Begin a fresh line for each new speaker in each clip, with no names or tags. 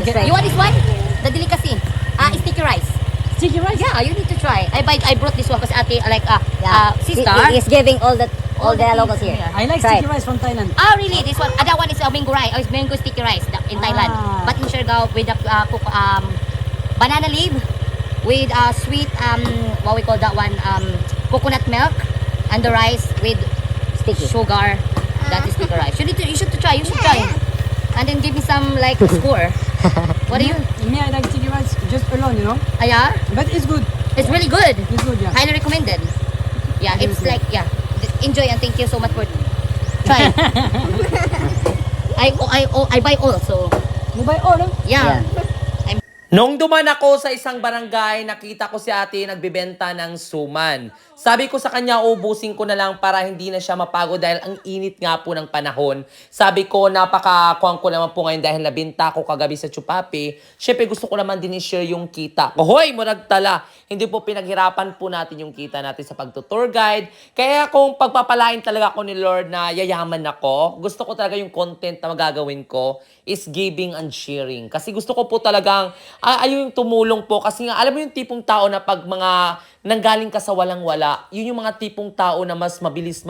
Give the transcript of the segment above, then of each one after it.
You want this one? The delicacy. Sticky rice.
Sticky rice?
Yeah, you need to try. I brought this one because ate like sister.
He is giving all the locals here.
I like
Try
sticky
it.
rice from Thailand.
Oh really? This one. That one is mango rice. Oh, it's mango sticky rice in Thailand. But in Siargao with the banana leaf with sweet what we call that one coconut milk and the rice with
Sticky.
sugar. That is sticky rice. You should try. You should try. And then give me some like score. What do you?
Me, I like sticky rice just alone, you know.
Yeah,
But it's good.
it's really good.
It's good, yeah.
Highly recommended. Yeah, it's like enjoy and thank you so much for trying. I buy all so
You buy all, huh?
yeah.
Nung duman ako sa isang barangay, nakita ko si ate nagbebenta ng suman. Sabi ko sa kanya, ubusin ko na lang para hindi na siya mapagod dahil ang init nga po ng panahon. Sabi ko, napakakuwang ko naman po ngayon dahil nabinta ko kagabi sa Chupapi. Siyempre gusto ko naman din i-share yung kita ko. Hoy, mo nagtala! Hindi po pinaghirapan po natin yung kita natin sa pagtutour guide. Kaya kung pagpapalain talaga ako ni Lord na yayaman ako, gusto ko talaga yung content na magagawin ko is giving and sharing. Kasi gusto ko po talagang ayun yung tumulong po. Kasi nga, alam mo yung tipong tao na pag mga nanggaling ka sa walang-wala, yun yung mga tipong tao na mas mabilis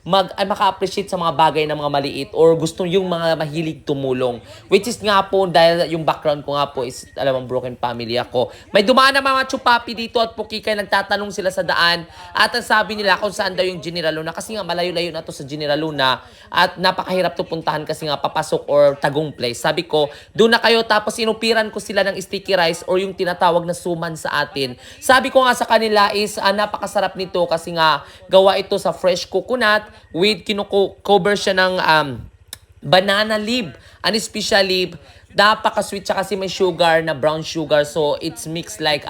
maka-appreciate sa mga bagay na mga maliit or gusto yung mga mahilig tumulong. Which is nga po, dahil yung background ko nga po is, alam mo, broken family ako. May dumaan na mga Chupapi dito at Pukikay, nagtatanong sila sa daan at ang sabi nila kung saan daw yung General Luna. Kasi nga malayo-layo na to sa General Luna at napakahirap to puntahan kasi nga papasok or tagong place. Sabi ko, doon na kayo tapos inupiran ko sila ng sticky rice or yung tinatawag na suman sa atin. Sabi ko nga sa kanila is napakasarap nito kasi nga gawa ito sa fresh coconut with kinukover siya ng banana leaf, an special leaf. Napaka-sweet siya kasi may sugar na brown sugar. So, it's mixed like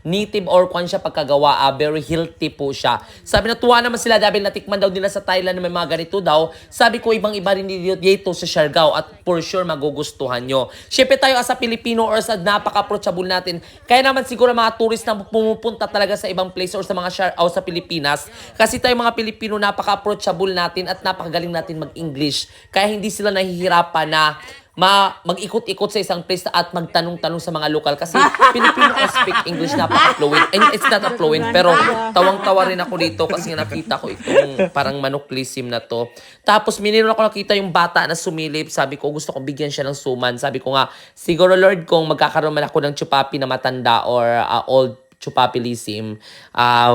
native or kung siya pagkagawa. Very healthy po siya. Sabi natuwa naman sila dahil natikman daw nila sa Thailand na may mga ganito daw. Sabi ko, ibang-iba rin dito sa Siargao at for sure magugustuhan nyo. Siyempre tayo as a Pilipino or sa napaka-approachable natin. Kaya naman siguro mga tourist na pumupunta talaga sa ibang place or sa mga sa Pilipinas. Kasi tayo mga Pilipino napaka-approachable natin at napakagaling natin mag-English. Kaya hindi sila nahihirapan na mag-ikot-ikot sa isang place at magtanong-tanong sa mga lokal kasi Pilipino speak English napaka-fluent. And it's not a fluent pero tawang-tawa rin ako dito kasi nakita ko itong parang manuklism na to. Tapos miniro ako nakita yung bata na sumilip. Sabi ko gusto kong bigyan siya ng suman. Sabi ko nga siguro Lord kung magkakaroon man ako ng Chupapi na matanda or old Chupapilism,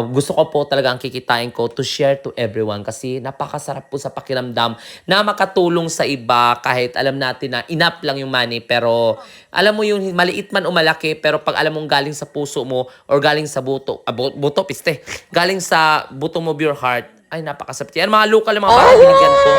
gusto ko po talaga ang kikitain ko to share to everyone kasi napakasarap po sa pakiramdam na makatulong sa iba kahit alam natin na enough lang yung money pero alam mo yung maliit man o malaki pero pag alam mong galing sa puso mo or galing sa galing sa buto mo of your heart ay napakasarap yan mga local mga binigyan ko.